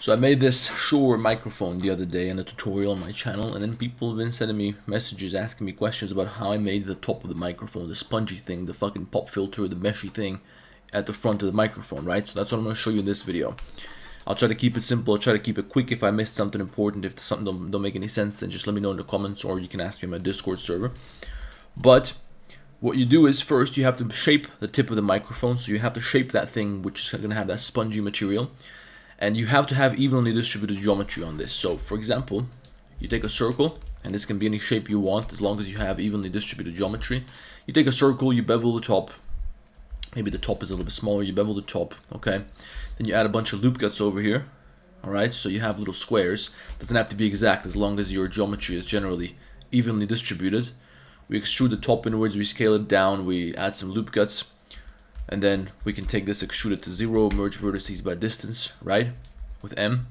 So I made this Shure microphone the other day in a tutorial on my channel, and then people have been sending me messages asking me questions about how I made the top of the microphone, the spongy thing, the fucking pop filter, the meshy thing at the front of the microphone, right? So that's what I'm going to show you in this video. I'll try to keep it simple, I'll try to keep it quick. If I missed something important, if something don't make any sense, then just let me know in the comments, or you can ask me on my Discord server. But what you do is first you have to shape the tip of the microphone, so you have to shape that thing which is going to have that spongy material. And you have to have evenly distributed geometry on this. So for example, you take a circle, and this can be any shape you want as long as you have evenly distributed geometry. You take a circle, you bevel the top, maybe the top is a little bit smaller, you bevel the top, okay? Then you add a bunch of loop cuts over here, alright? So you have little squares. Doesn't have to be exact as long as your geometry is generally evenly distributed. We extrude the top inwards, we scale it down, we add some loop cuts. And then we can take this, extrude it to 0, merge vertices by distance, right? With M.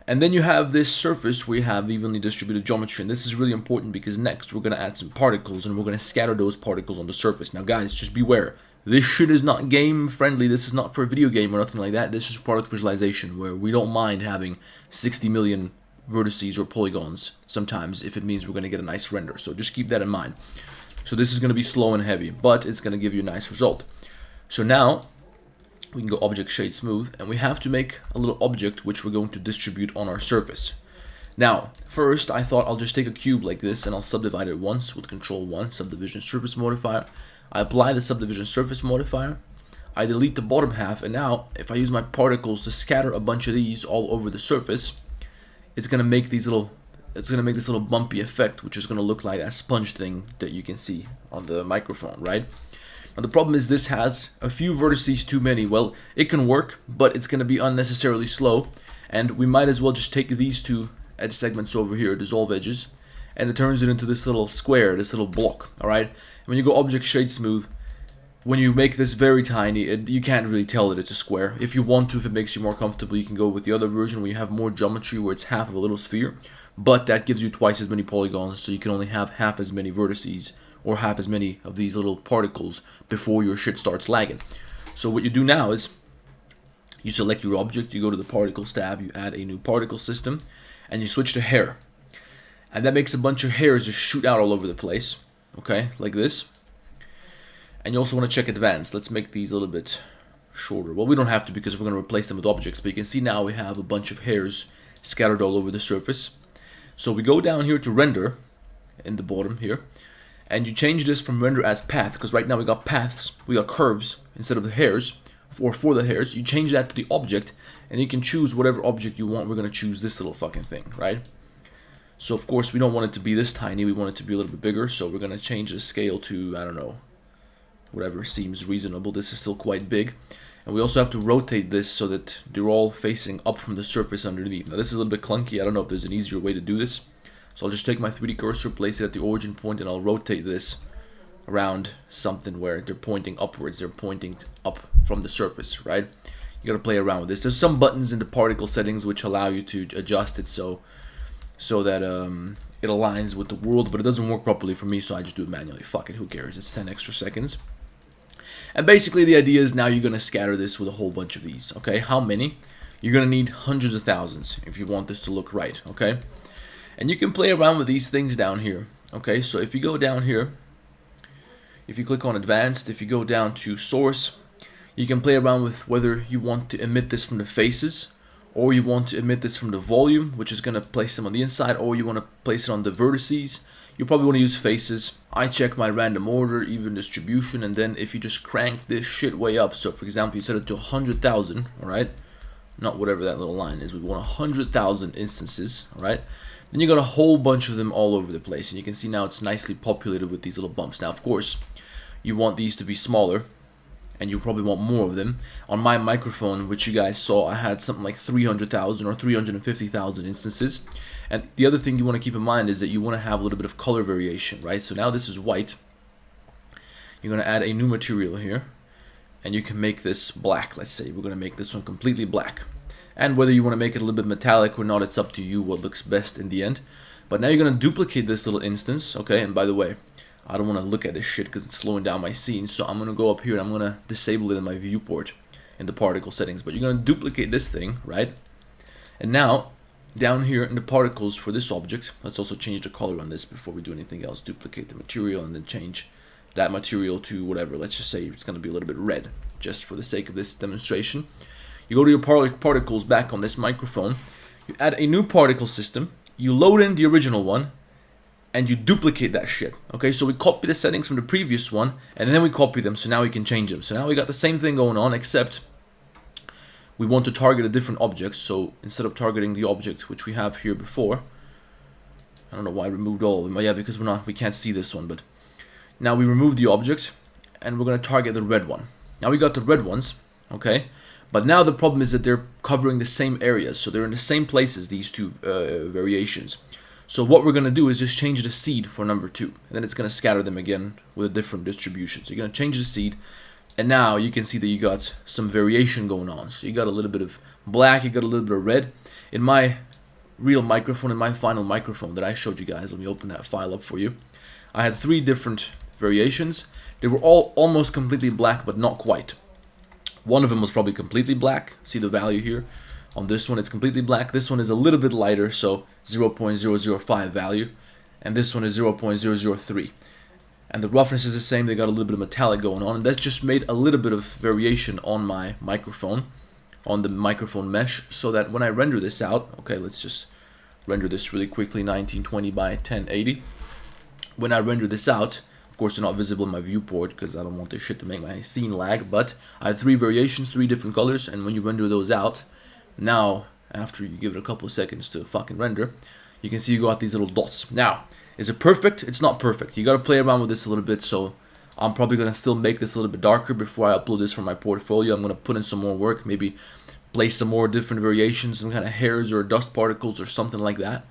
And then you have this surface where you have evenly distributed geometry. And this is really important because next we're going to add some particles and we're going to scatter those particles on the surface. Now guys, just beware. This shit is not game friendly. This is not for a video game or nothing like that. This is product visualization where we don't mind having 60 million vertices or polygons sometimes if it means we're going to get a nice render. So just keep that in mind. So this is going to be slow and heavy, but it's going to give you a nice result. So now we can go object shade smooth, and we have to make a little object which we're going to distribute on our surface. Now first I thought I'll just take a cube like this and I'll subdivide it once with Control 1, subdivision surface modifier. I apply the subdivision surface modifier, I delete the bottom half, and now if I use my particles to scatter a bunch of these all over the surface, it's gonna make this little bumpy effect, which is gonna look like that sponge thing that you can see on the microphone, right? Now the problem is this has a few vertices too many. Well, it can work, but it's going to be unnecessarily slow. And we might as well just take these two edge segments over here, dissolve edges, and it turns it into this little square, this little block, alright? When you go object shade smooth, when you make this very tiny, you can't really tell that it's a square. If you want to, if it makes you more comfortable, you can go with the other version where you have more geometry, where it's half of a little sphere. But that gives you twice as many polygons, so you can only have half as many vertices or half as many of these little particles before your shit starts lagging. So what you do now is you select your object, you go to the particles tab, you add a new particle system, and you switch to hair. And that makes a bunch of hairs just shoot out all over the place, okay, like this. And you also want to check advanced. Let's make these a little bit shorter. Well, we don't have to because we're going to replace them with objects, but you can see now we have a bunch of hairs scattered all over the surface. So we go down here to render in the bottom here, and you change this from render as path, because right now we got paths, we got curves instead of the hairs, or for the hairs. You change that to the object, and you can choose whatever object you want. We're going to choose this little fucking thing, right? So of course we don't want it to be this tiny, we want it to be a little bit bigger, so we're going to change the scale to, I don't know, whatever seems reasonable. This is still quite big. And we also have to rotate this so that they're all facing up from the surface underneath. Now this is a little bit clunky, I don't know if there's an easier way to do this. So I'll just take my 3D cursor, place it at the origin point, and I'll rotate this around something where they're pointing upwards. They're pointing up from the surface, right? You gotta play around with this. There's some buttons in the particle settings which allow you to adjust it so that it aligns with the world, but it doesn't work properly for me, so I just do it manually. Fuck it, who cares? It's 10 extra seconds. And basically the idea is now you're gonna scatter this with a whole bunch of these, okay? How many? You're gonna need hundreds of thousands if you want this to look right, okay? And you can play around with these things down here, okay? So if you go down here, if you click on advanced, if you go down to source, you can play around with whether you want to emit this from the faces, or you want to emit this from the volume, which is going to place them on the inside, or you want to place it on the vertices. You probably want to use faces. I check my random order, even distribution, and then if you just crank this shit way up, so for example you set it to 100,000, alright? Not whatever that little line is, we want 100,000 instances, alright? Then you got a whole bunch of them all over the place, and you can see now it's nicely populated with these little bumps. Now of course you want these to be smaller, and you probably want more of them. On my microphone, which you guys saw, I had something like 300,000 or 350,000 instances. And the other thing you want to keep in mind is that you want to have a little bit of color variation, right? So now this is white. You're going to add a new material here, and you can make this black. Let's say we're going to make this one completely black. And whether you want to make it a little bit metallic or not, it's up to you what looks best in the end. But now you're going to duplicate this little instance, okay? And by the way, I don't want to look at this shit because it's slowing down my scene. So I'm going to go up here and I'm going to disable it in my viewport in the particle settings. But you're going to duplicate this thing, right? And now, down here in the particles for this object, let's also change the color on this before we do anything else. Duplicate the material and then change that material to whatever. Let's just say it's going to be a little bit red, just for the sake of this demonstration. You go to your particles back on this microphone, you add a new particle system, you load in the original one, and you duplicate that shit. Okay, so we copy the settings from the previous one, and then we copy them, so now we can change them. So now we got the same thing going on, except we want to target a different object. So instead of targeting the object which we have here before, I don't know why I removed all of them, but yeah, because we can't see this one, but now we remove the object, and we're going to target the red one. Now we got the red ones, okay, but now the problem is that they're covering the same areas, so they're in the same places, these two variations. So what we're going to do is just change the seed for number 2, and then it's going to scatter them again with a different distribution. So you're going to change the seed, and now you can see that you got some variation going on. So you got a little bit of black, you got a little bit of red. In my real microphone, in my final microphone that I showed you guys, let me open that file up for you. I had 3 different variations. They were all almost completely black, but not quite. One of them was probably completely black. See the value here? On this one, it's completely black. This one is a little bit lighter, so 0.005 value. And this one is 0.003. And the roughness is the same. They got a little bit of metallic going on. And that's just made a little bit of variation on my microphone, on the microphone mesh, so that when I render this out, okay, let's just render this really quickly, 1920 by 1080. When I render this out, of course, they're not visible in my viewport because I don't want this shit to make my scene lag, but I have 3 variations, 3 different colors, and when you render those out, now, after you give it a couple of seconds to fucking render, you can see you got these little dots. Now, is it perfect? It's not perfect. You gotta play around with this a little bit, so I'm probably gonna still make this a little bit darker before I upload this from my portfolio. I'm gonna put in some more work, maybe place some more different variations, some kind of hairs or dust particles or something like that.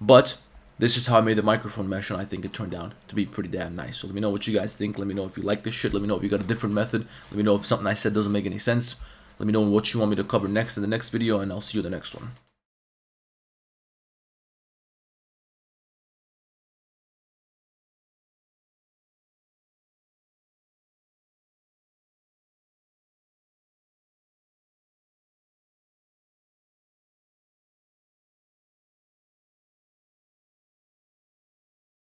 But this is how I made the microphone mesh, and I think it turned out to be pretty damn nice. So let me know what you guys think. Let me know if you like this shit. Let me know if you got a different method. Let me know if something I said doesn't make any sense. Let me know what you want me to cover next in the next video, and I'll see you in the next one.